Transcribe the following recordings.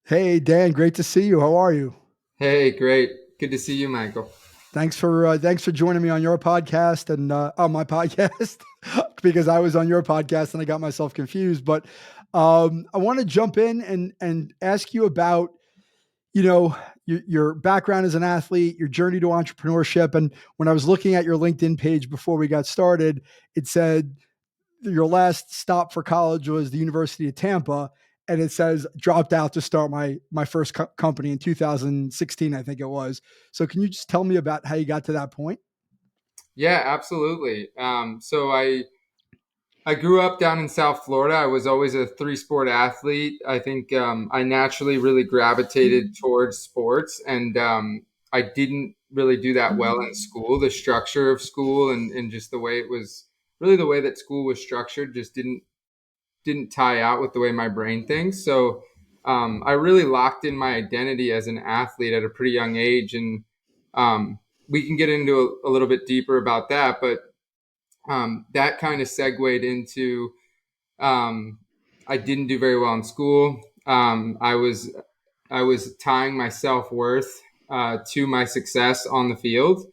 Hey, Dan, great to see you. How are you? Hey, great. Good to see you, Michael. Thanks for joining me on your podcast and on my podcast because I was on your podcast and I got myself confused. But I want to jump in and ask you about you know your background as an athlete, your journey to entrepreneurship. And when I was looking at your LinkedIn page before we got started, it said your last stop for college was the University of Tampa, and it says dropped out to start my first company in 2016, I think it was. So can you just tell me about how you got to that point? Yeah, absolutely. So I grew up down in South Florida. I was always a three-sport athlete. I think I naturally really gravitated towards sports, and I didn't really do that well in school. The structure of school and just the way it was, really the way that school was structured, just didn't tie out with the way my brain thinks. So I really locked in my identity as an athlete at a pretty young age, and um, we can get into a little bit deeper about that. But that kind of segued into um, I didn't do very well in school. I was tying my self worth to my success on the field,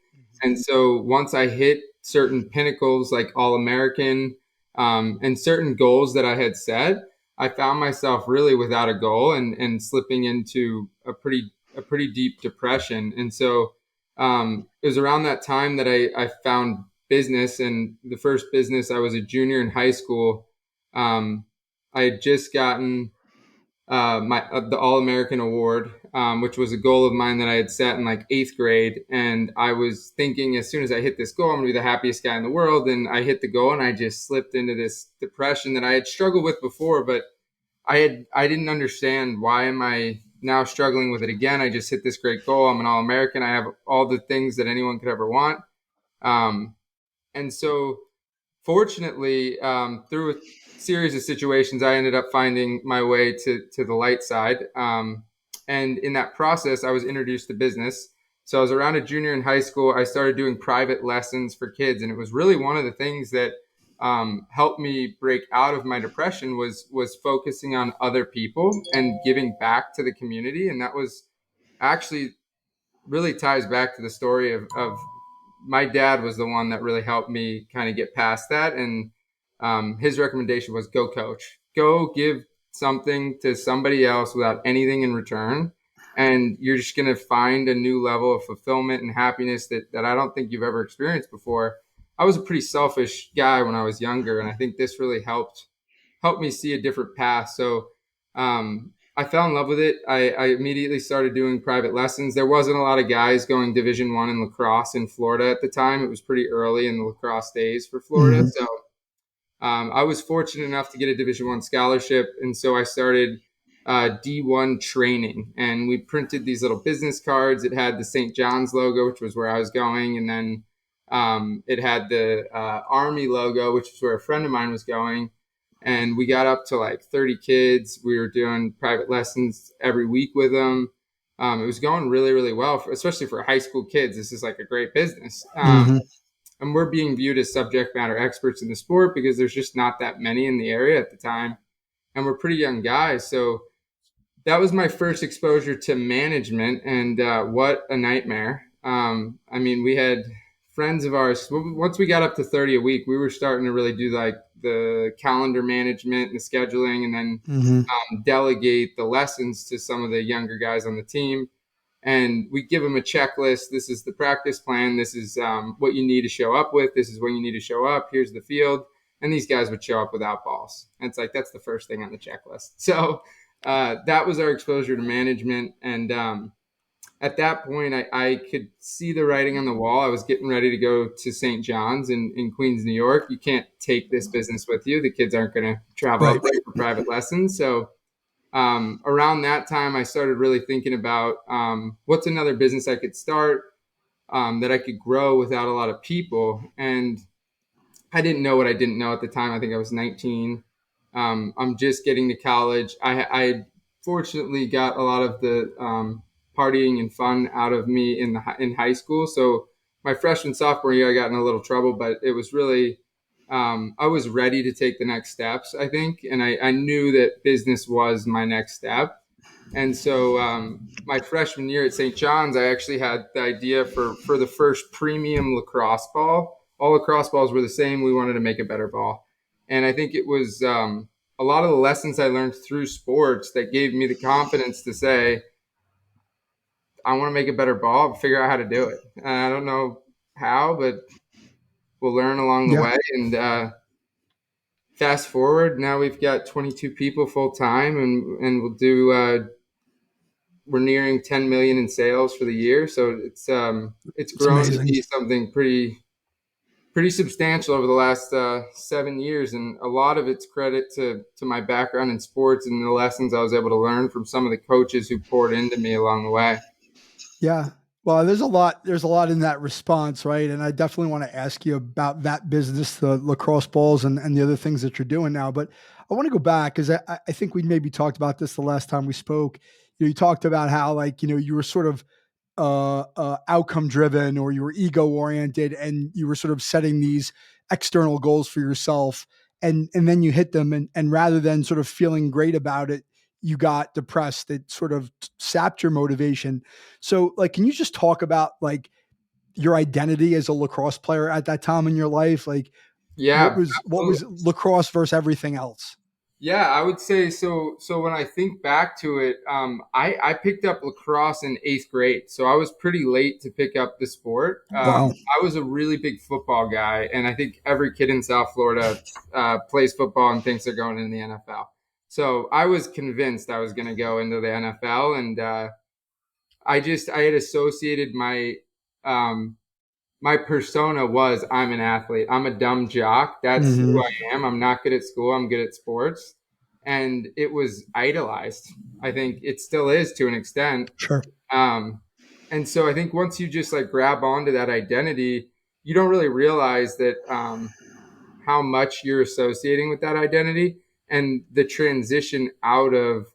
and so once I hit certain pinnacles like All American and certain goals that I had set, I found myself really without a goal and slipping into a pretty deep depression. And so it was around that time that I found business, and the first business, I was a junior in high school. Um, I had just gotten my the All American Award, which was a goal of mine that I had set in like eighth grade. And I was thinking, as soon as I hit this goal, I'm gonna be the happiest guy in the world. And I hit the goal, and I just slipped into this depression that I had struggled with before, but I didn't understand, why am I now struggling with it again? I just hit this great goal. I'm an All American. I have all the things that anyone could ever want. Um, and so fortunately, through a series of situations, I ended up finding my way to the light side. And in that process, I was introduced to business. So I was around a junior in high school. I started doing private lessons for kids, and it was really one of the things that helped me break out of my depression was focusing on other people and giving back to the community. And that was actually really ties back to the story of my dad was the one that really helped me kind of get past that. And his recommendation was go coach, go give something to somebody else without anything in return. And you're just going to find a new level of fulfillment and happiness that I don't think you've ever experienced before. I was a pretty selfish guy when I was younger, and I think this really helped me see a different path. So I fell in love with it. I immediately started doing private lessons. There wasn't a lot of guys going Division 1 in lacrosse in Florida at the time. It was pretty early in the lacrosse days for Florida. Mhm. So I was fortunate enough to get a Division 1 scholarship, and so I started D1 training. And we printed these little business cards. It had the St. John's logo, which was where I was going, and then it had the Army logo, which is where a friend of mine was going. And we got up to like 30 kids. We were doing private lessons every week with them. It was going really, really well, especially for high school kids. This is like a great business. Mhm. And we're being viewed as subject matter experts in the sport because there's just not that many in the area at the time. And we're pretty young guys. So that was my first exposure to management, and what a nightmare. I mean, we had friends of ours. Once we got up to 30 a week, we were starting to really do like the calendar management and the scheduling, and then Mhm. delegate the lessons to some of the younger guys on the team. And we give them a checklist. This is the practice plan. This is what you need to show up with. This is when you need to show up. Here's the field. And these guys would show up without balls. And it's like, that's the first thing on the checklist. So that was our exposure to management. And at that point, I could see the writing on the wall. I was getting ready to go to St. John's in Queens, New York. You can't take this business with you. The kids aren't going to travel up Right. there for private lessons. So around that time, I started really thinking about what's another business I could start that I could grow without a lot of people. And I didn't know what I didn't know at the time. I think I was 19. I'm just getting to college. I fortunately got a lot of the partying and fun out of me in high school. So my freshman sophomore year, I got in a little trouble, but it was really I was ready to take the next steps, I think, and I knew that business was my next step. And so my freshman year at St. John's, I actually had the idea for the first premium lacrosse ball. All lacrosse balls were the same. We wanted to make a better ball. And I think it was a lot of the lessons I learned through sports that gave me the confidence to say, I want to make a better ball, figure out how to do it. I don't know how, but we'll learn along the Yeah. way. And fast forward, now we've got 22 people full time, and we'll do we're nearing 10 million in sales for the year. So it's It's grown to amazing. be something pretty substantial over the last 7 years, and a lot of it's credit to my background in sports and the lessons I was able to learn from some of the coaches who poured into me along the way. Yeah. Well, there's a lot in that response, right? And I definitely want to ask you about that business, the lacrosse balls and the other things that you're doing now. But I want to go back because I think we maybe talked about this the last time we spoke. You talked about how like, you were sort of outcome driven or you were ego oriented and you were sort of setting these external goals for yourself and then you hit them and rather than sort of feeling great about it, you got depressed. It sort of sapped your motivation. So like, can you just talk about like your identity as a lacrosse player at that time in your life? Like Yeah, what was absolutely. lacrosse versus everything else? Yeah, I would say so. So when I think back to it, I picked up lacrosse in eighth grade, so I was pretty late to pick up the sport. Wow. I was a really big football guy, and I think every kid in South Florida plays football and thinks they're going in the NFL. So I was convinced I was going to go into the NFL, and I had associated um, my persona was I'm an athlete. I'm a dumb jock. That's who Hmm. I am. I'm not good at school. I'm good at sports. And it was idolized. I think it still is to an extent. Sure. Um, and so I think once you just like grab onto that identity, you don't really realize that how much you're associating with that identity and the transition out of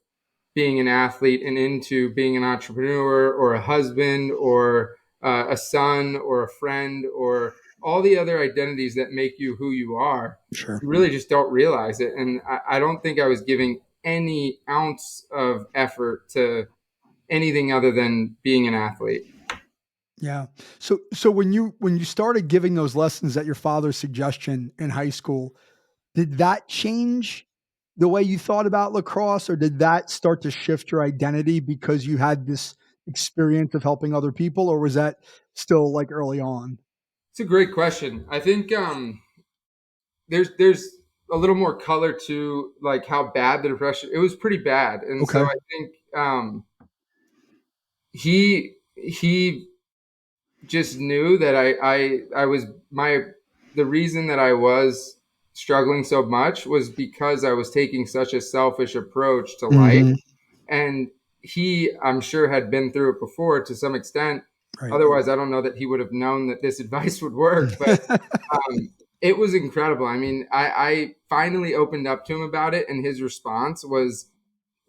being an athlete and into being an entrepreneur or a husband or a son or a friend or all the other identities that make you who you are. Sure. You really just don't realize it. And I don't think I was giving any ounce of effort to anything other than being an athlete. Yeah. So when you started giving those lessons at your father's suggestion in high school, did that change the way you thought about lacrosse, or did that start to shift your identity because you had this experience of helping other people, or was that still like early on? It's a great question. I think there's a little more color to like how bad the depression. It was pretty bad, and so Okay. I think he just knew that I was my the reason that I was struggling so much was because I was taking such a selfish approach to life, Hmm. and he I'm sure had been through it before to some extent. Right. Otherwise, I don't know that he would have known that this advice would work. But it was incredible. I mean, I finally opened up to him about it, and his response was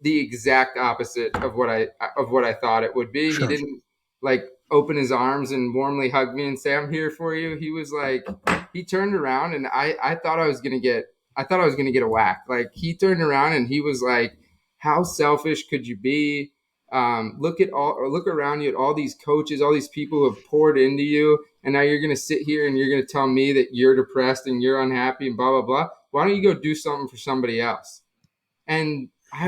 the exact opposite of what I thought it would be. He Sure. didn't like open his arms and warmly hug me and say I'm here for you. He was like he turned around and I thought I thought I was going to get a whack. Like he turned around and he was like how selfish could you be? Look around you at all these coaches, all these people who have poured into you, and now you're going to sit here and you're going to tell me that you're depressed and you're unhappy and blah blah blah. Why don't you go do something for somebody else? And I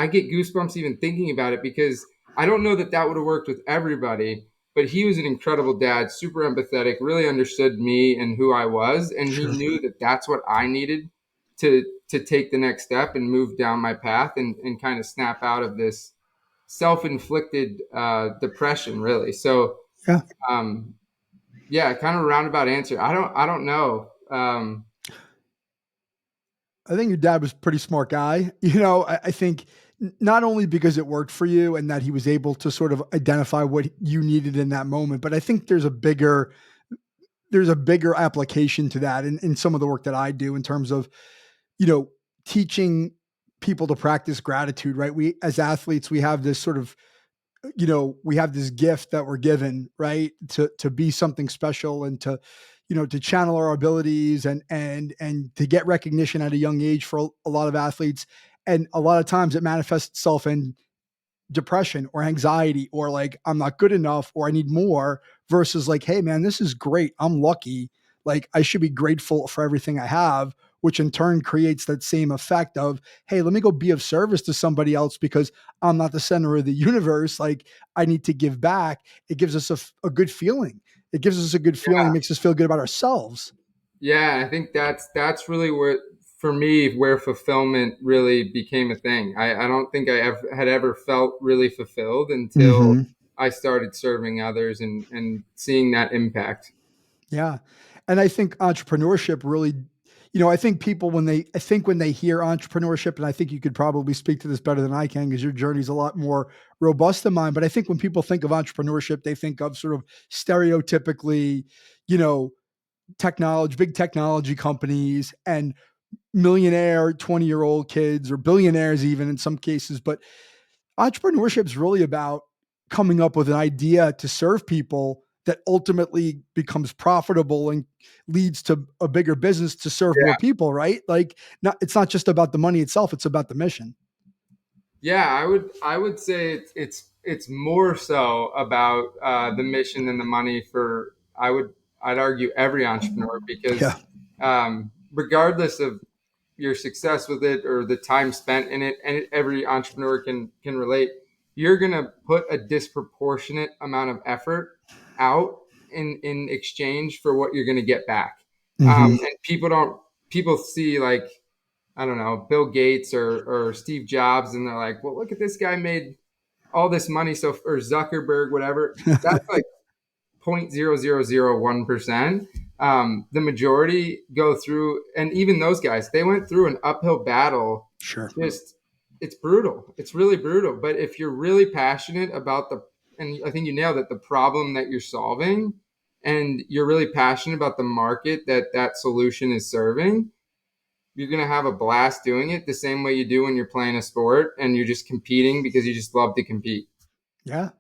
get goosebumps even thinking about it because I don't know that that would have worked with everybody, but he was an incredible dad, super empathetic, really understood me and who I was. And he Sure. knew that that's what I needed to take the next step and move down my path and kind of snap out of this self-inflicted depression, really. So, Yeah. um, yeah, kind of a roundabout answer. I don't know. I think your dad was a pretty smart guy. I think not only because it worked for you and that he was able to sort of identify what you needed in that moment, but I think there's a bigger application to that in some of the work that I do in terms of, you know, teaching people to practice gratitude, right? We as athletes, we have this sort of, we have this gift that we're given, right? To be something special and to channel our abilities and to get recognition at a young age for a lot of athletes. And a lot of times it manifests itself in depression or anxiety or like I'm not good enough or I need more versus like, hey man, this is great. I'm lucky. Like I should be grateful for everything I have, which in turn creates that same effect of, hey, let me go be of service to somebody else because I'm not the center of the universe. Like I need to give back. It gives us a good feeling. It gives us a good feeling, makes us feel good about ourselves. Yeah, I think that's really where for me where fulfillment really became a thing. I don't think had ever felt really fulfilled until Mm-hmm. I started serving others and seeing that impact. Yeah. And I think entrepreneurship really, I think people when they hear entrepreneurship, and I think you could probably speak to this better than I can because your journey is a lot more robust than mine. But I think when people think of entrepreneurship, they think of sort of stereotypically, you know, big technology companies and millionaire 20-year-old kids or billionaires even in some cases. But entrepreneurship is really about coming up with an idea to serve people that ultimately becomes profitable and leads to a bigger business to serve more people, right? Like it's not just about the money itself, it's about the mission. Yeah, I would say it's more so about the mission than the money for I'd argue every entrepreneur Yeah. because regardless of your success with it or the time spent in it, and every entrepreneur can relate, you're gonna put a disproportionate amount of effort out in exchange for what you're gonna get back. Mm-hmm. And people see like I don't know, Bill Gates or Steve Jobs, and they're like, well, look at this guy made all this money. So, or Zuckerberg, whatever, that's like 0.0001%. The majority go through, and even those guys, they went through an uphill battle. Sure. Just, it's brutal. It's really brutal. But if you're really passionate about and I think you nailed it, the problem that you're solving, and you're really passionate about the market that solution is serving, you're going to have a blast doing it the same way you do when you're playing a sport and you're just competing because you just love to compete. Yeah.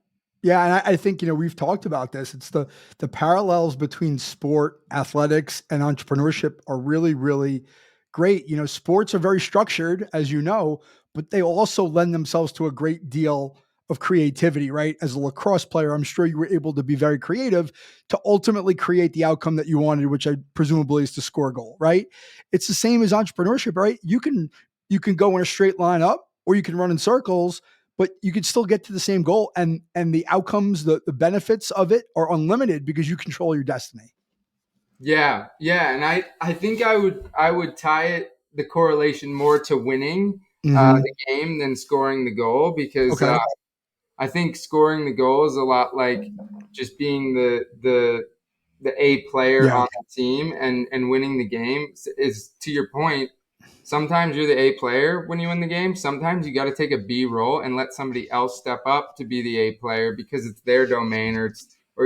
Yeah. And I think, we've talked about this. It's the parallels between sport, athletics, and entrepreneurship are really, really great. Sports are very structured, as you know, but they also lend themselves to a great deal of creativity, right? As a lacrosse player, I'm sure you were able to be very creative to ultimately create the outcome that you wanted, which I presumably is to score a goal, right? It's the same as entrepreneurship, right? You can go in a straight line up or you can run in circles, but you can still get to the same goal and the outcomes, the benefits of it are unlimited because you control your destiny. Yeah, yeah, and I think I would tie it the correlation more to winning Mm-hmm. the game than scoring the goal because Okay. I think scoring the goal is a lot like just being the A player Yeah. on the team and winning the game is to your point. Sometimes you're the A player when you win the game. Sometimes you got to take a B role and let somebody else step up to be the A player because it's their domain or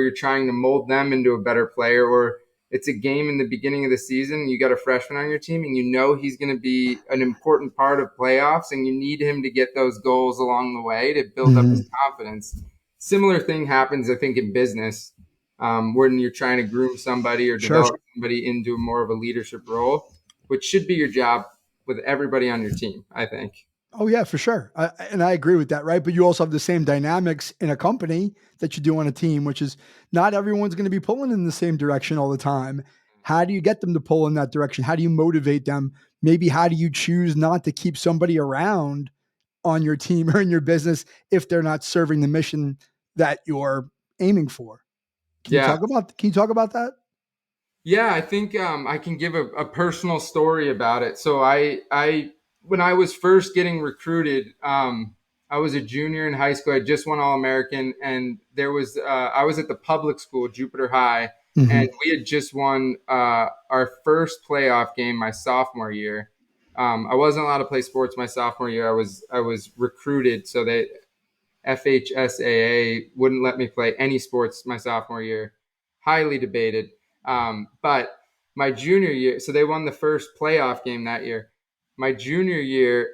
you're trying to mold them into a better player or it's a game in the beginning of the season. You got a freshman on your team and you know he's going to be an important part of playoffs and you need him to get those goals along the way to build up his Mm-hmm. confidence. Similar thing happens, I think, in business when you're trying to groom somebody or Sure. develop somebody into more of a leadership role, which should be your job with everybody on your team, I think. Oh yeah, for sure. And I agree with that, right? But you also have the same dynamics in a company that you do on a team, which is not everyone's going to be pulling in the same direction all the time. How do you get them to pull in that direction? How do you motivate them? Maybe how do you choose not to keep somebody around on your team or in your business if they're not serving the mission that you're aiming for? Yeah. Can you talk about that? Yeah, I think I can give a personal story about it. So I when I was first getting recruited, I was a junior in high school. I just won All American, and I was at the public school, Jupiter High, and Mm-hmm. we had just won our first playoff game my sophomore year. I wasn't allowed to play sports my sophomore year. I was recruited, so they FHSAA wouldn't let me play any sports my sophomore year. Highly debated. But my junior year, so they won the first playoff game that year. My junior year,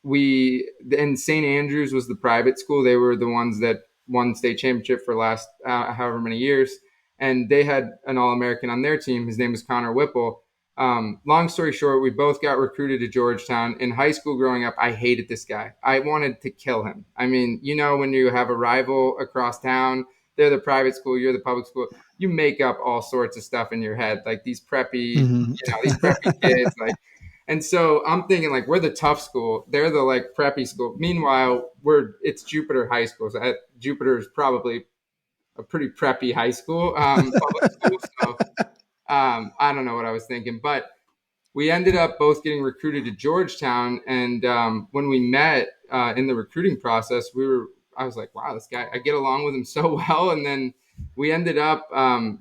we and St. Andrews was the private school. They were the ones that won state championship for last however many years, and they had an All American on their team. His name was Connor Whipple. Long story short, we both got recruited to Georgetown. In high school growing up, I hated this guy. I wanted to kill him. I mean, you know, when you have a rival across town, they're the private school, you're the public school, you make up all sorts of stuff in your head, like Mhm. these preppy kids, like. And so I'm thinking like we're the tough school, they're the like preppy school. Meanwhile, it's Jupiter High School. So Jupiter is probably a pretty preppy high school, public school. So I don't know what I was thinking, but we ended up both getting recruited to Georgetown. And when we met in the recruiting process, I was like, wow, this guy, I get along with him so well. And then we ended up,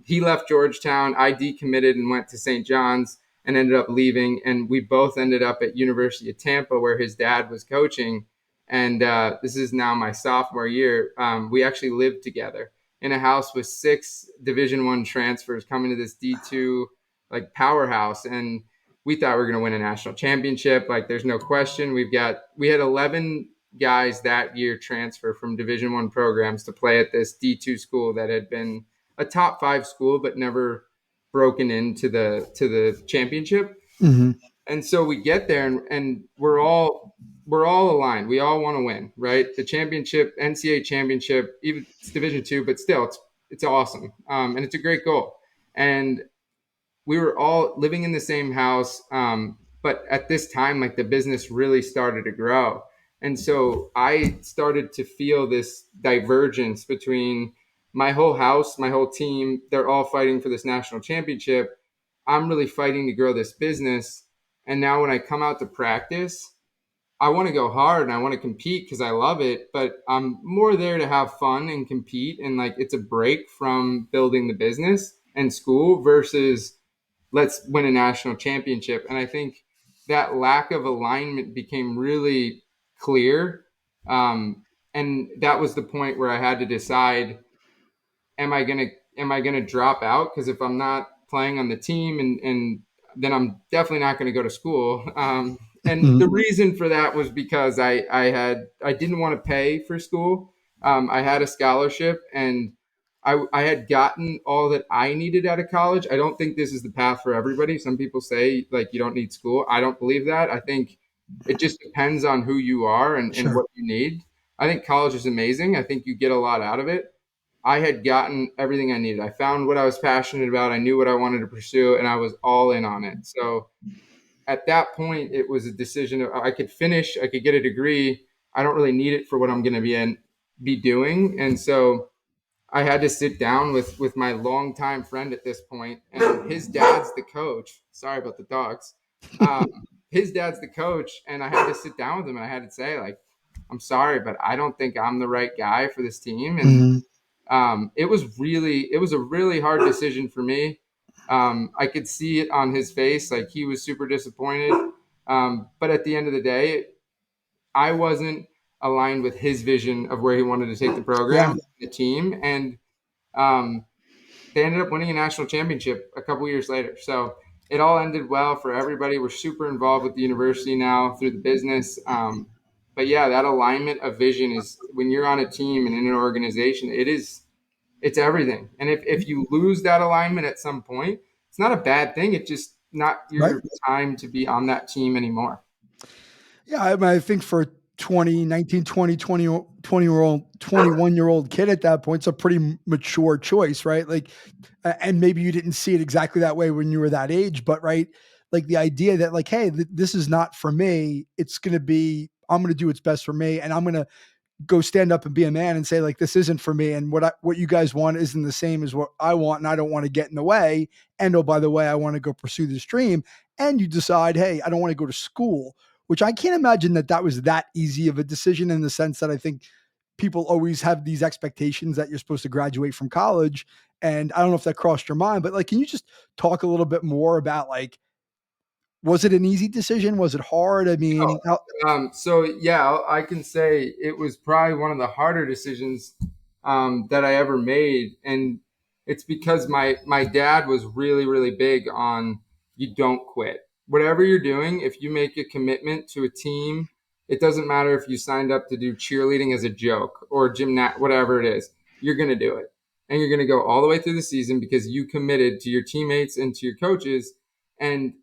he left Georgetown, I decommitted and went to St. John's and ended up leaving. And we both ended up at University of Tampa where his dad was coaching. And this is now my sophomore year. We actually lived together in a house with 6 Division I transfers coming to this D2 like powerhouse. And we thought we were going to win a national championship. Like there's no question. We had 11 guys that year transfer from Division I programs to play at this D2 school that had been a top 5 school, but never broken into the championship. Mhm. And so we get there and we're all aligned. We all want to win, right? The championship, NCAA championship, even it's Division II, but still it's awesome. And it's a great goal. And we were all living in the same house. But at this time, like the business really started to grow. And so I started to feel this divergence between my whole house, my whole team. They're all fighting for this national championship. I'm really fighting to grow this business. And now when I come out to practice, I want to go hard and I want to compete because I love it, but I'm more there to have fun and compete. And like it's a break from building the business and school versus let's win a national championship. And I think that lack of alignment became really clear. And that was the point where I had to decide, am I gonna drop out? Because if I'm not playing on the team and then I'm definitely not going to go to school. And the Mhm. reason for that was because I didn't want to pay for school. I had a scholarship and I had gotten all that I needed out of college. I don't think this is the path for everybody. Some people say like you don't need school. I don't believe that. I think it just depends on who you are and Sure. what you need. I think college is amazing. I think you get a lot out of it. I had gotten everything I needed. I found what I was passionate about. I knew what I wanted to pursue, and I was all in on it. So at that point, it was a decision of I could finish, I could get a degree. I don't really need it for what I'm going to be doing, and so I had to sit down with my longtime friend at this point, and his dad's the coach. Sorry about the dogs. Um, his dad's the coach, and I had to sit down with him, and I had to say like, I'm sorry, but I don't think I'm the right guy for this team, and Mhm. it was a really hard decision for me. I could see it on his face, like he was super disappointed. But at the end of the day, I wasn't aligned with his vision of where he wanted to take the Yeah. program, the team, and um, they ended up winning a national championship a couple years later. So it all ended well for everybody. We're super involved with the university now through the business. But yeah, that alignment of vision is when you're on a team and in an organization, it's everything. And if you lose that alignment at some point, it's not a bad thing. It's just not Right. your time to be on that team anymore. Yeah, I mean, I think for 20, 19, 20, 20, 20-year-old, 21-year-old kid at that point, it's a pretty mature choice, right? Like, and maybe you didn't see it exactly that way when you were that age, but right, like the idea that like, hey, this is not for me. It's going to be, I'm going to do what's best for me, and I'm going to go stand up and be a man and say like this isn't for me, and what you guys want isn't the same as what I want, and I don't want to get in the way, and oh by the way, I want to go pursue this dream. And you decide, hey, I don't want to go to school, which I can't imagine that was that easy of a decision, in the sense that I think people always have these expectations that you're supposed to graduate from college. And I don't know if that crossed your mind, but like, can you just talk a little bit more about like, was it an easy decision? Was it hard? I mean, So yeah, I can say it was probably one of the harder decisions that I ever made, and it's because my dad was really really big on you don't quit. Whatever you're doing, if you make a commitment to a team, it doesn't matter if you signed up to do cheerleading as a joke or gymnast, whatever it is, you're gonna do it, and you're gonna go all the way through the season because you committed to your teammates and to your coaches, and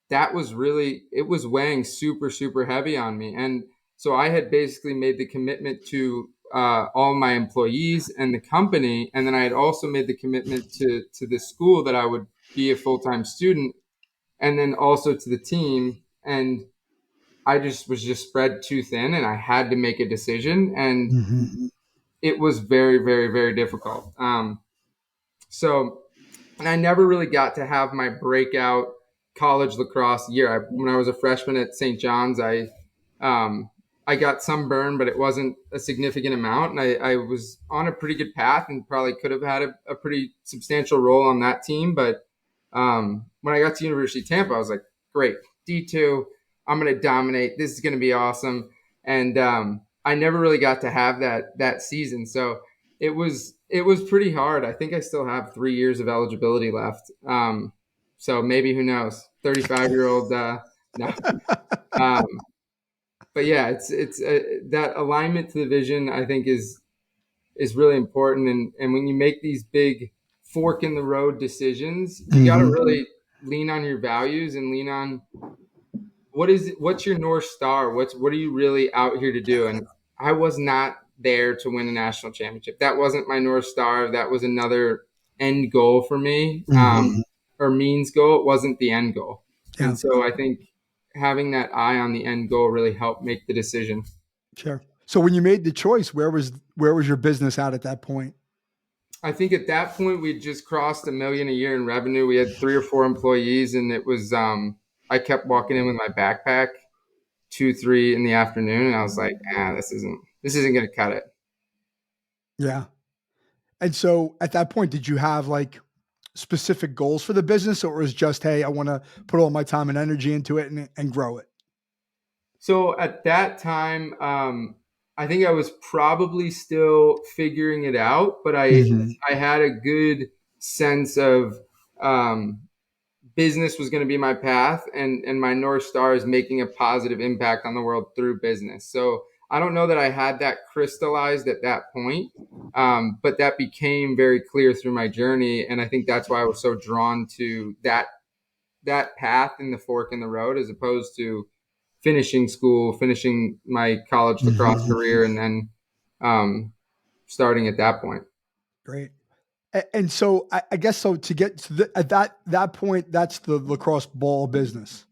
that was really, it was weighing super, super heavy on me. And so I had basically made the commitment to all my employees and the company. And then I had also made the commitment to the school that I would be a full-time student, and then also to the team. And I just was just spread too thin, and I had to make a decision. And Mhm. it was very, very, very difficult. So, and I never really got to have my breakout college lacrosse year. When I was a freshman at St. John's, um, I got some burn, but it wasn't a significant amount. And I was on a pretty good path and probably could have had a pretty substantial role on that team. But when I got to University of Tampa, I was like, great, D2, I'm going to dominate. This is going to be awesome. And I never really got to have that season. So it was pretty hard. I think I still have 3 years of eligibility left. So maybe, who knows? 35-year-old. No. Um, but yeah, it's that alignment to the vision, I think, is really important. And when you make these big fork in the road decisions, you got to Mhm. really lean on your values and lean on what's your North Star? What are you really out here to do? And I was not there to win a national championship. That wasn't my North Star. That was another end goal for me, Mhm. or means goal. It wasn't the end goal. Yeah, And so I think having that eye on the end goal really helped make the decision. sure. So when you made the choice, where was your business at that point? I think at that point we'd just crossed 1 million a year in revenue. We had 3 or 4 employees, and it was I kept walking in with my backpack 2, 3 in the afternoon, and I was like, this isn't going to cut it. Yeah. And so at that point, did you have like specific goals for the business, or it was just, hey, I want to put all my time and energy into it and grow it? So at that time, I think I was probably still figuring it out, but Mhm. I had a good sense of um, business was going to be my path, and my North Star is making a positive impact on the world through business. So I don't know that I had that crystallized at that point, but that became very clear through my journey, and I think that's why I was so drawn to that path in the fork in the road, as opposed to finishing school, finishing my college lacrosse Mhm. career, and then um, starting at that point. Great. And so I guess so to get to at that point, that's the lacrosse ball business.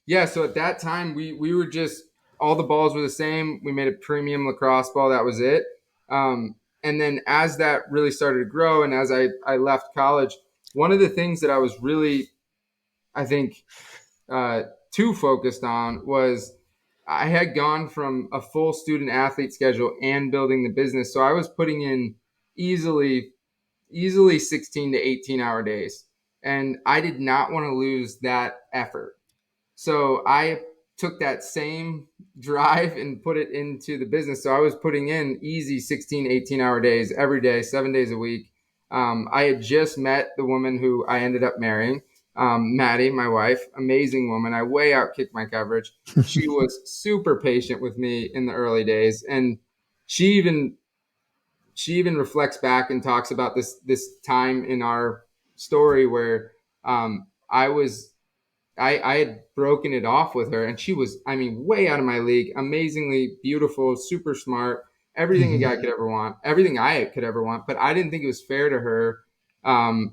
Yeah, so at that time we were just, all the balls were the same. We made a premium lacrosse ball. That was it. And then as that really started to grow, and as I left college, one of the things that I was really, I think, uh, too focused on was I had gone from a full student athlete schedule and building the business. So I was putting in easily easily 16 to 18-hour days. And I did not want to lose that effort. So I took that same drive and put it into the business. So I was putting in easy 16, 18-hour days every day, 7 days a week. I had just met the woman who I ended up marrying, Maddie, my wife, amazing woman. I way outkicked my coverage. She was super patient with me in the early days. And she even she even reflects back and talks about this time in our story where I was I had broken it off with her, and she was, I mean, way out of my league, amazingly beautiful, super smart, everything a Mhm. guy could ever want, everything I could ever want. But I didn't think it was fair to her,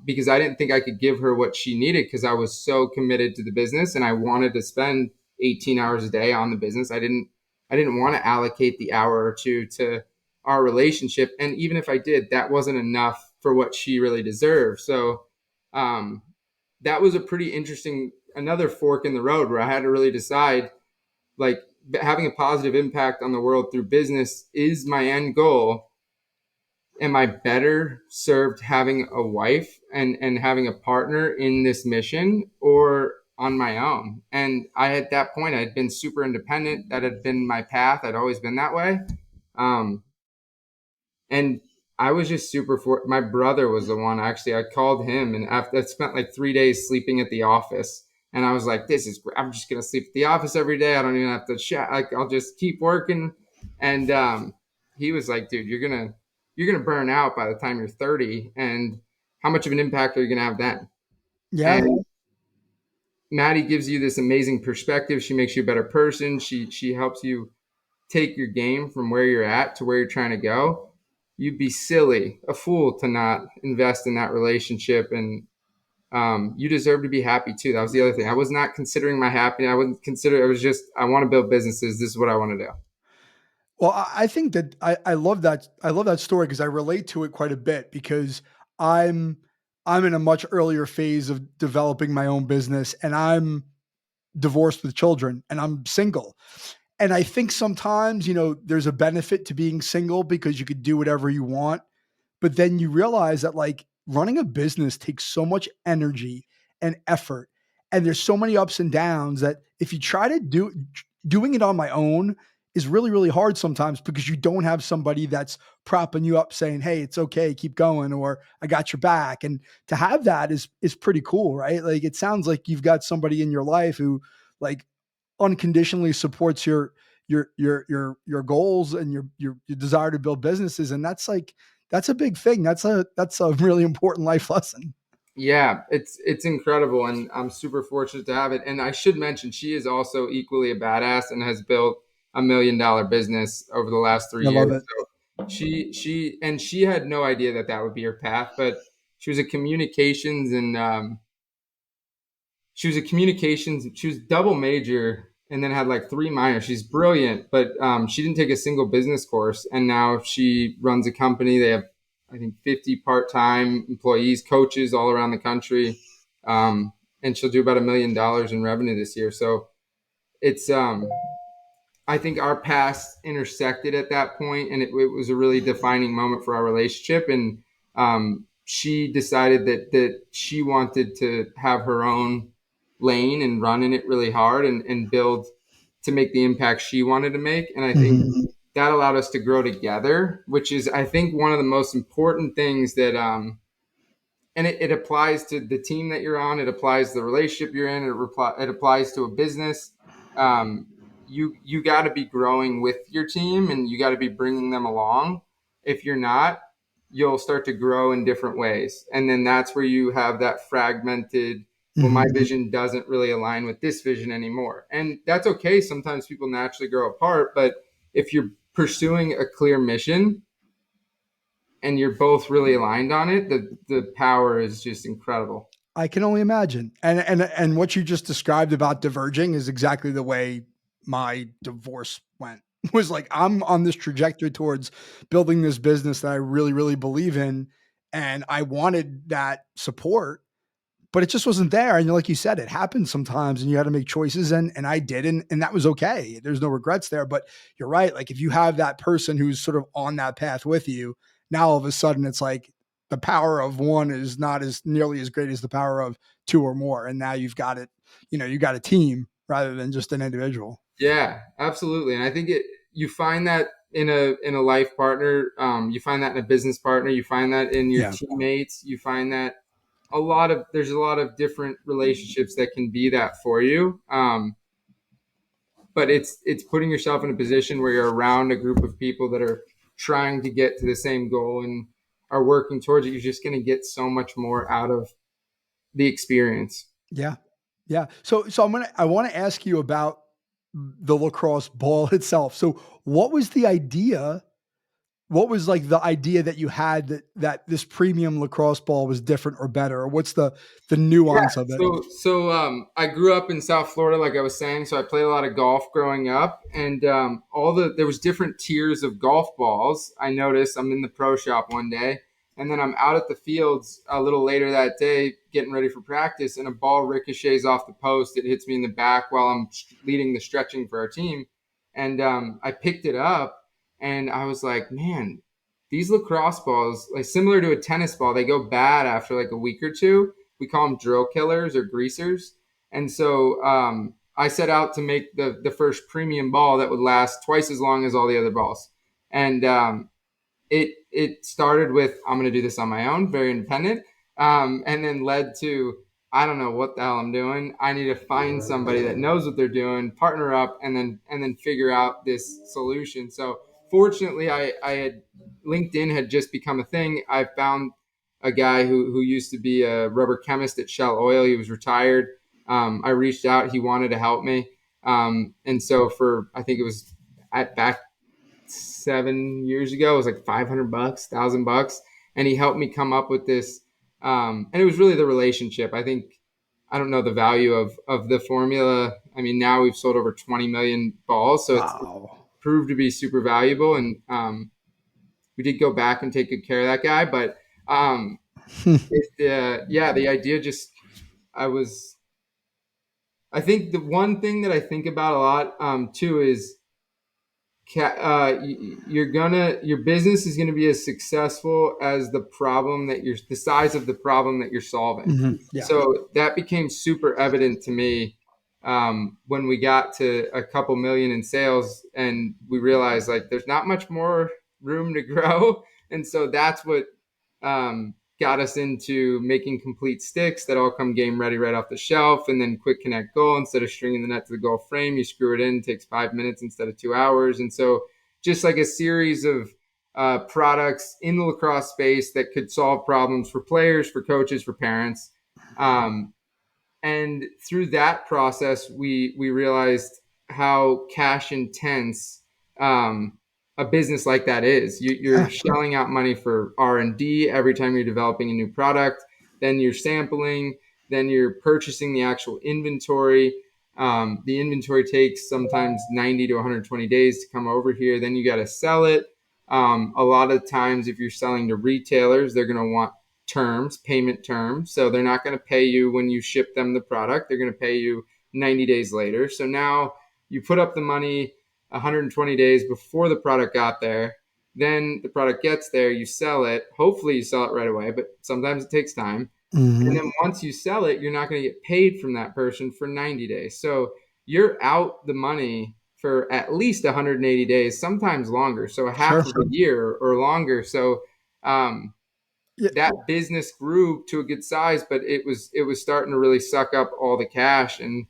because I didn't think I could give her what she needed, because I was so committed to the business and I wanted to spend 18 hours a day on the business. I didn't want to allocate the hour or two to our relationship, and even if I did, that wasn't enough for what she really deserved. So um, that was a pretty interesting, another fork in the road, where I had to really decide, like, having a positive impact on the world through business is my end goal. Am I better served having a wife and having a partner in this mission, or on my own? And at that point, I had been super independent. That had been my path. I'd always been that way. Um, and I was just my brother was the one, actually. I called him, and after I spent like 3 days sleeping at the office, and I was like, this is great. I'm just gonna sleep at the office every day. I don't even have to chat. Like, I'll just keep working. And he was like, dude, you're gonna burn out by the time you're 30, and how much of an impact are you gonna have then? Yeah. And Maddie gives you this amazing perspective. She makes you a better person. She helps you take your game from where you're at to where you're trying to go. You'd be silly, a fool to not invest in that relationship. And you deserve to be happy too. That was the other thing. I was not considering my happiness. I wasn't consider. It was just I want to build businesses. This is what I want to do. Well, I think that I love that. I love that story because I relate to it quite a bit because I'm I'm in a much earlier phase of developing my own business and I'm divorced with children and I'm single. And I think sometimes, there's a benefit to being single because you could do whatever you want. But then you realize that like running a business takes so much energy and effort. And there's so many ups and downs that if you try to doing it on my own is really, really hard sometimes because you don't have somebody that's propping you up saying, "Hey, it's okay, keep going," or "I got your back." And to have that is pretty cool, right? Like it sounds like you've got somebody in your life who like unconditionally supports your goals and your desire to build businesses. And that's a big thing. That's a really important life lesson. Yeah, it's incredible, and I'm super fortunate to have it. And I should mention, she is also equally a badass and has built $1 million business over the last three I love years. it. So she had no idea that that would be her path, but she was a communications and she was double major and then had like three minors. She's brilliant, but she didn't take a single business course. And now she runs a company. They have, I think, 50 part-time employees, coaches all around the country. And she'll do about $1 million in revenue this year. So it's, I think our paths intersected at that point, and it was a really defining moment for our relationship. And she decided that she wanted to have her own lane and run in it really hard and build to make the impact she wanted to make. And I think that allowed us to grow together, which is, I think, one of the most important things that and it applies to the team that you're on. It applies to the relationship you're in. It applies to a business. Um, you got to be growing with your team, and you got to be bringing them along. If you're not, you'll start to grow in different ways, and then that's where you have that fragmented. Well, my vision doesn't really align with this vision anymore, and that's okay. Sometimes people naturally grow apart, but if you're pursuing a clear mission and you're both really aligned on it, the power is just incredible. I can only imagine. And what you just described about diverging is exactly the way my divorce went. Was like I'm on this trajectory towards building this business that I really, really believe in. And I wanted that support, but it just wasn't there. And like you said, it happens sometimes and you had to make choices and I did. And that was okay. There's no regrets there. But you're right. Like if you have that person who's sort of on that path with you, now all of a sudden it's like the power of one is not as nearly as great as the power of two or more. And now you've got it, you got a team rather than just an individual. Yeah, absolutely. And I think you find that in a life partner, you find that in a business partner, you find that in your Yeah. teammates, you find that there's a lot of different relationships that can be that for you. But it's putting yourself in a position where you're around a group of people that are trying to get to the same goal and are working towards it. You're just going to get so much more out of the experience. Yeah. Yeah. So I want to ask you about the lacrosse ball itself. So what was the idea? What was like the idea that you had that this premium lacrosse ball was different or better? Or what's the Yeah. nuance of it? So I grew up in South Florida, like I was saying. So I played a lot of golf growing up, and there was different tiers of golf balls. I noticed I'm in the pro shop one day, and then I'm out at the fields a little later that day, getting ready for practice, and a ball ricochets off the post. It hits me in the back while I'm leading the stretching for our team, and I picked it up, and I was like, man, these lacrosse balls, like similar to a tennis ball, they go bad after like a week or two. We call them drill killers or greasers. And so I set out to make the first premium ball that would last twice as long as all the other balls. And it started with, I'm going to do this on my own, very independent, and then led to, I don't know what the hell I'm doing. I need to find somebody that knows what they're doing, partner up, and then figure out this solution. So fortunately, I had LinkedIn had just become a thing. I found a guy who used to be a rubber chemist at Shell Oil. He was retired. I reached out. He wanted to help me. And so for, I think it was back 7 years ago, it was like $500, $1,000. And he helped me come up with this. And it was really the relationship. I don't know the value of the formula. I mean, now we've sold over 20 million balls. So it's Wow. proved to be super valuable. And we did go back and take good care of that guy. But yeah, the idea just, I was, I think the one thing that I think about a lot too is your business is gonna be as successful as the size of the problem that you're solving. Yeah. So that became super evident to me when we got to a couple million in sales, and we realized like there's not much more room to grow, and so that's what got us into making complete sticks that all come game ready right off the shelf, and then quick connect goal. Instead of stringing the net to the goal frame, you screw it in. It takes 5 minutes instead of 2 hours. And so just like a series of products in the lacrosse space that could solve problems for players, for coaches, for parents. And through that process, we realized how cash intense a business like that is. You're shelling out money for R&D every time you're developing a new product. Then you're sampling. Then you're purchasing the actual inventory. The inventory takes sometimes 90 to 120 days to come over here. Then you got to sell it. A lot of times, if you're selling to retailers, they're going to want payment terms. So they're not going to pay you when you ship them the product. They're going to pay you 90 days later. So now you put up the money 120 days before the product got there. Then the product gets there, you sell it. Hopefully you sell it right away, but sometimes it takes time. And then once you sell it, you're not going to get paid from that person for 90 days. So you're out the money for at least 180 days, sometimes longer. So a half of a year or longer. So that business grew to a good size, but it was starting to really suck up all the cash. And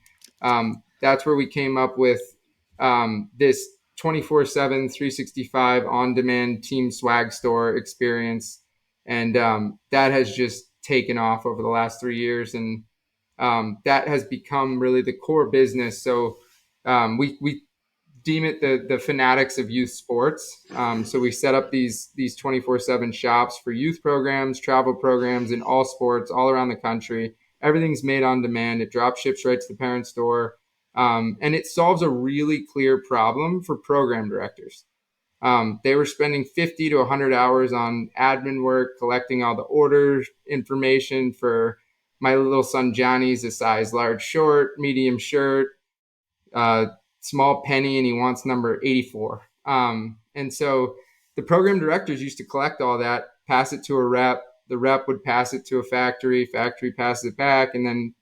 that's where we came up with this 24/7, 365 on-demand team swag store experience. And that has just taken off over the last 3 years. And that has become really the core business. So we deem it the fanatics of youth sports. So we set up these 24/7 shops for youth programs, travel programs in all sports all around the country. Everything's made on demand. It drop ships right to the parent's door. And it solves a really clear problem for program directors. They were spending 50 to 100 hours on admin work, collecting all the order information for my little son Johnny's a size large short, medium shirt, small penny, and he wants number 84. And so the program directors used to collect all that, pass it to a rep. The rep would pass it to a factory passes it back, and then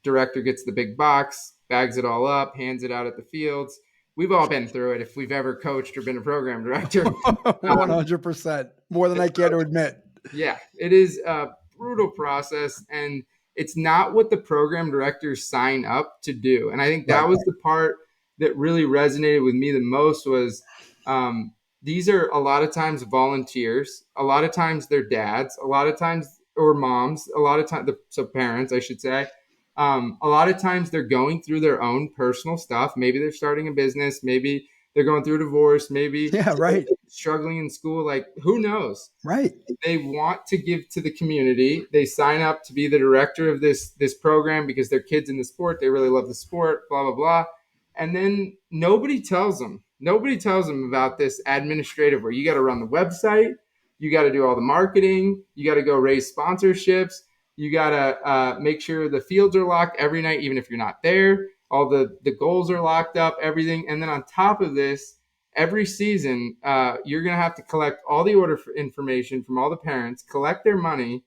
director gets the big box, bags it all up, hands it out at the fields. We've all been through it if we've ever coached or been a program director. 100%. More than I care to admit. Yeah, it is a brutal process, and it's not what the program directors sign up to do. And I think that was the part that really resonated with me the most was these are a lot of times volunteers, a lot of times they're dads, a lot of times or moms, a lot of times, so parents, I should say. A lot of times they're going through their own personal stuff. Maybe they're starting a business. Maybe they're going through a divorce. Maybe struggling in school. Like, who knows? Right. They want to give to the community. They sign up to be the director of this program because their kids in the sport. They really love the sport, blah, blah, blah. And then nobody tells them about this administrative where you got to run the website. You got to do all the marketing. You got to go raise sponsorships. You got to make sure the fields are locked every night, even if you're not there. All the goals are locked up, everything. And then on top of this, every season, you're going to have to collect all the order information from all the parents, collect their money,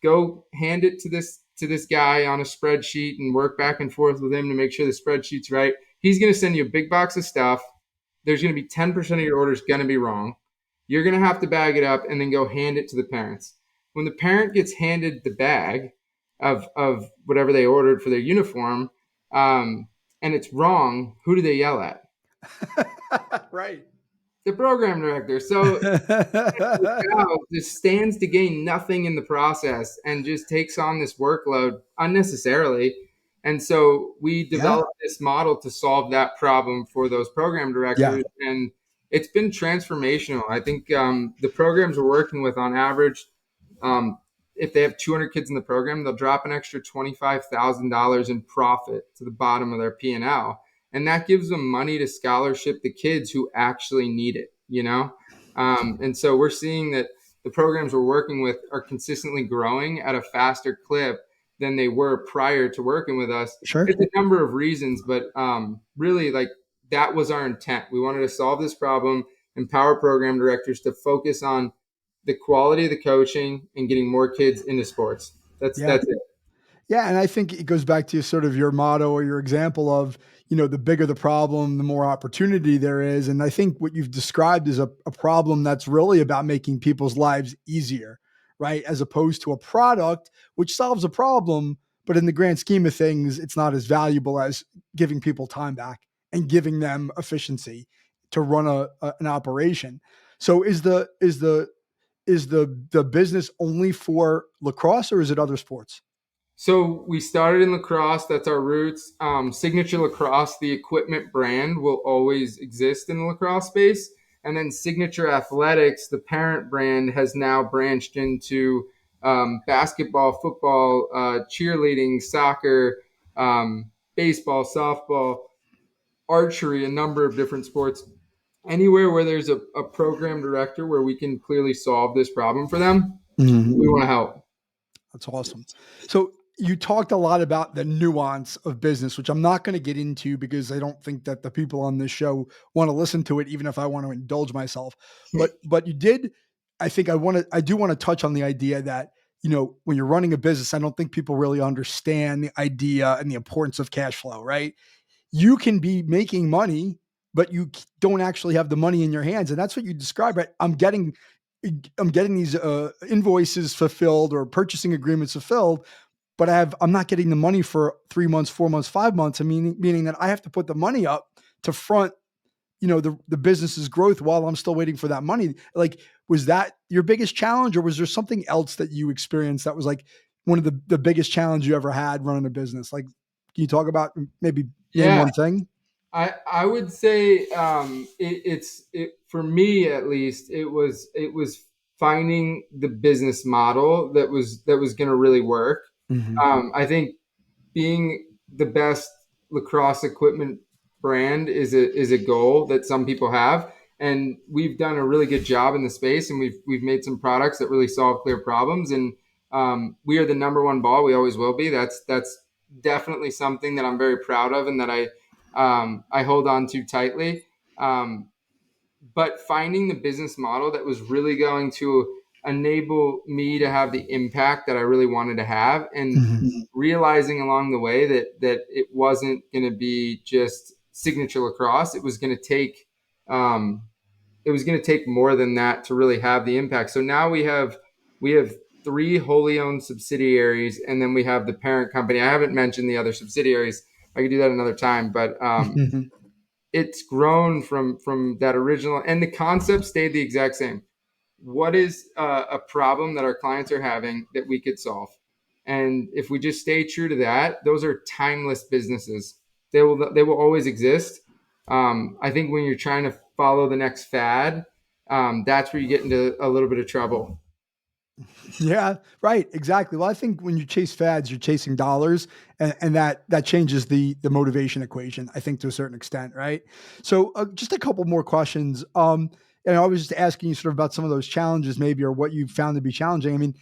go hand it to this guy on a spreadsheet and work back and forth with him to make sure the spreadsheet's right. He's going to send you a big box of stuff. There's going to be 10% of your orders going to be wrong. You're going to have to bag it up and then go hand it to the parents. When the parent gets handed the bag of whatever they ordered for their uniform, and it's wrong, who do they yell at? Right. The program director. So just stands to gain nothing in the process and just takes on this workload unnecessarily. And so we Yeah. developed this model to solve that problem for those program Yeah. directors. And it's been transformational. I think the programs we're working with on average, um, if they have 200 kids in the program, they'll drop an extra $25,000 in profit to the bottom of their P&L. And that gives them money to scholarship the kids who actually need it, you know? And so we're seeing that the programs we're working with are consistently growing at a faster clip than they were prior to working with us. Sure. It's a number of reasons, but really, like, that was our intent. We wanted to solve this problem, empower program directors to focus on the quality of the coaching and getting more kids into sports. Yeah. That's it. Yeah, and I think it goes back to sort of your motto or your example of, the bigger the problem, the more opportunity there is. And I think what you've described is a problem that's really about making people's lives easier, right? As opposed to a product which solves a problem, but in the grand scheme of things, it's not as valuable as giving people time back and giving them efficiency to run an operation. So is the business only for lacrosse or is it other sports? So we started in lacrosse. That's our roots. Signature Lacrosse, the equipment brand, will always exist in the lacrosse space. And then Signature Athletics, the parent brand, has now branched into basketball, football, cheerleading, soccer, baseball, softball, archery, a number of different sports. Anywhere where there's a program director where we can clearly solve this problem for them, we want to help. That's awesome. So you talked a lot about the nuance of business, which I'm not going to get into because I don't think that the people on this show want to listen to it, even if I want to indulge myself. But you did. I do want to touch on the idea that when you're running a business, I don't think people really understand the idea and the importance of cash flow. Right? You can be making money, but you don't actually have the money in your hands, and that's what you described. Right? I'm getting these invoices fulfilled or purchasing agreements fulfilled, but I'm not getting the money for 3 months, 4 months, 5 months. Meaning that I have to put the money up to front, the business's growth while I'm still waiting for that money. Like, was that your biggest challenge, or was there something else that you experienced that was like one of the biggest challenge you ever had running a business? Like, can you talk about maybe name Yeah, one thing? I would say it for me at least it was finding the business model that was going to really work. Mhm. I think being the best lacrosse equipment brand is a goal that some people have, and we've done a really good job in the space, and we've made some products that really solve clear problems, and we are the number one ball. We always will be. That's definitely something that I'm very proud of, and that I hold on to tightly. Um, but finding the business model that was really going to enable me to have the impact that I really wanted to have, and Mhm. realizing along the way that it wasn't going to be just signature lacrosse. Um, it was going to take more than that to really have the impact. So now we have three wholly owned subsidiaries, and then we have the parent company. I haven't mentioned the other subsidiaries. I could do that another time, but it's grown from that original, and the concept stayed the exact same. What is a problem that our clients are having that we could solve? And if we just stay true to that, those are timeless businesses. They will always exist. I think when you're trying to follow the next fad, that's where you get into a little bit of trouble. Yeah, right. Exactly. Well, I think when you chase fads, you're chasing dollars, and that changes the motivation equation. I think to a certain extent, right? So, just a couple more questions. And I was just asking you sort of about some of those challenges, maybe, or what you found to be challenging. I mean,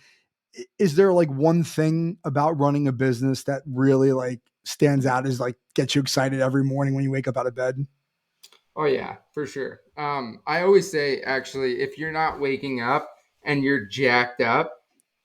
is there like one thing about running a business that really like stands out as like gets you excited every morning when you wake up out of bed? Oh yeah, for sure. I always say, actually, if you're not waking up and you're jacked up,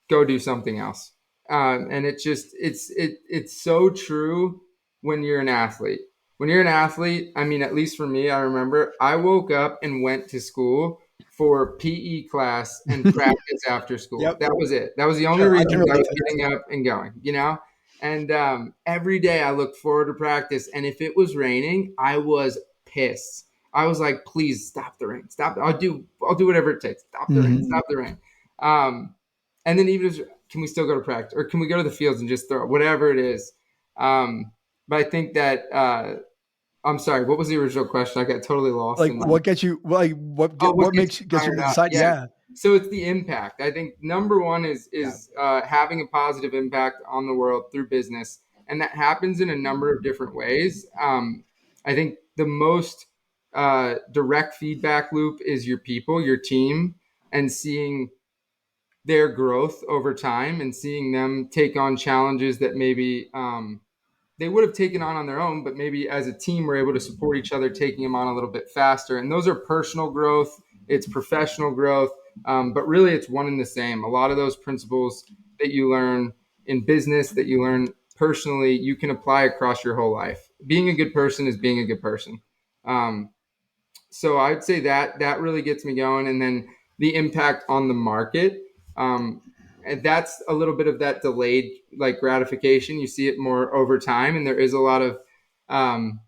go do something else. And it's so true when you're an athlete. When you're an athlete, I mean, at least for me, I remember I woke up and went to school for PE class and practice after school. Yep, That was it. That was the only sure. I reason can that I relate was to that. getting up and going, you know? And every day I looked forward to practice. And if it was raining, I was pissed. I was like, please stop the rain. Stop. I'll do whatever it takes. Stop the rain. Mhm. Stop the rain. Um, and then even if, can we still go to practice, or can we go to the fields and just throw whatever it is? But I think that I'm sorry, what was the original question? I got totally lost Like, in that. what gets you? Like, Oh, what what gets makes you gets you fired to up? decide? Yeah. Yeah. So it's the impact. I think number one is Yeah. having a positive impact on the world through business, and that happens in a number of different ways. I think the most direct feedback loop is your people, your team, and seeing their growth over time, and seeing them take on challenges that maybe they would have taken on their own, but maybe as a team we're able to support each other, taking them on a little bit faster. And those are personal growth, it's professional growth, but really it's one and the same. A lot of those principles that you learn in business, that you learn personally, you can apply across your whole life. Being a good person is being a good person. Um, so I'd say that that really gets me going, and then the impact on the market. Um, and that's a little bit of that delayed like gratification. You see it more over time, and there is a lot of um,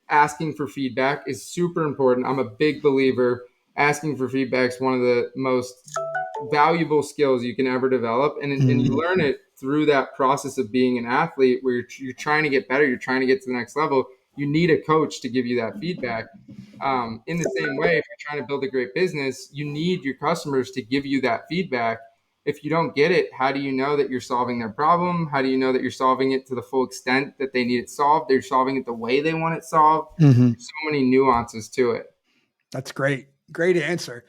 asking for feedback is super important. I'm a big believer. Asking for feedback is one of the most valuable skills you can ever develop, and you Mhm. learn it through that process of being an athlete where you're trying to get better, you're trying to get to the next level. You need a coach to give you that feedback. In the same way, if you're trying to build a great business, you need your customers to give you that feedback. If you don't get it, how do you know that you're solving their problem? How do you know that you're solving it to the full extent that they need it solved? They're solving it the way they want it solved. Mhm. There's so many nuances to it. That's great. Great answer.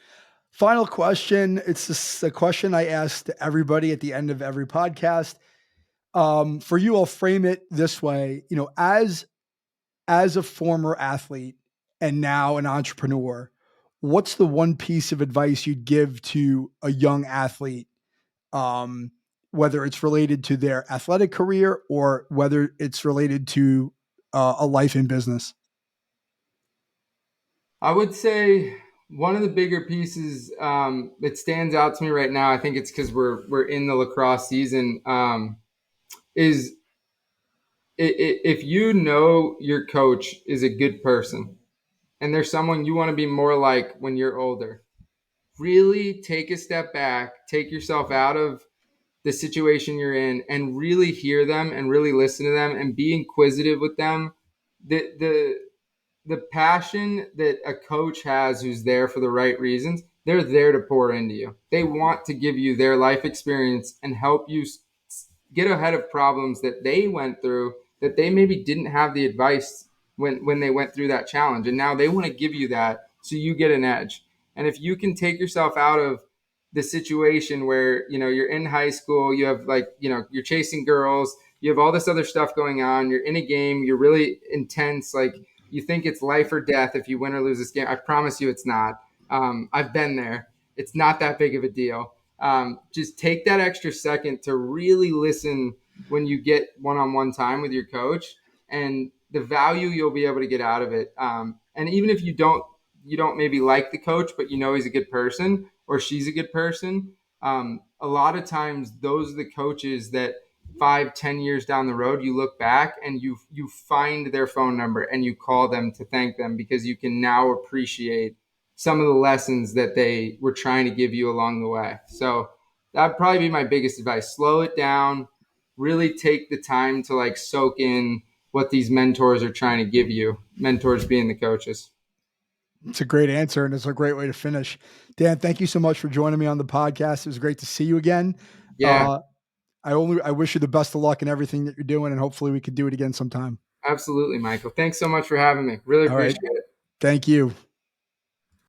Final question. It's a question I ask to everybody at the end of every podcast. For you, I'll frame it this way. You know, as a former athlete and now an entrepreneur, what's the one piece of advice you'd give to a young athlete, um, whether it's related to their athletic career or whether it's related to a life in business? I would say one of the bigger pieces that stands out to me right now, I think it's because we're in the lacrosse season, is if you know your coach is a good person and there's someone you want to be more like when you're older, really take a step back, take yourself out of the situation you're in, and really hear them and really listen to them and be inquisitive with them. The passion that a coach has who's there for the right reasons, they're there to pour into you. They want to give you their life experience and help you get ahead of problems that they went through, that they maybe didn't have the advice when they went through that challenge, and now they want to give you that so you get an edge. And if you can take yourself out of the situation where you're in high school, you have you're chasing girls, you have all this other stuff going on, you're in a game, you're really intense, like you think it's life or death if you win or lose this game. I promise you it's not. I've been there. It's not that big of a deal. Just take that extra second to really listen when you get one-on-one time with your coach, and the value you'll be able to get out of it. And even if you don't maybe like the coach, but he's a good person or she's a good person. A lot of times those are the coaches that 5-10 years down the road you look back and you find their phone number and you call them to thank them, because you can now appreciate some of the lessons that they were trying to give you along the way. So that'd probably be my biggest advice. Slow it down, really take the time to like soak in what these mentors are trying to give you, mentors being the coaches. It's a great answer, and it's a great way to finish. Dan, thank you so much for joining me on the podcast. It was great to see you again. Yeah, Uh, I wish you the best of luck in everything that you're doing, and hopefully we could do it again sometime. absolutely, Michael. Thanks so much for having me. Really All right. appreciate it. Thank you.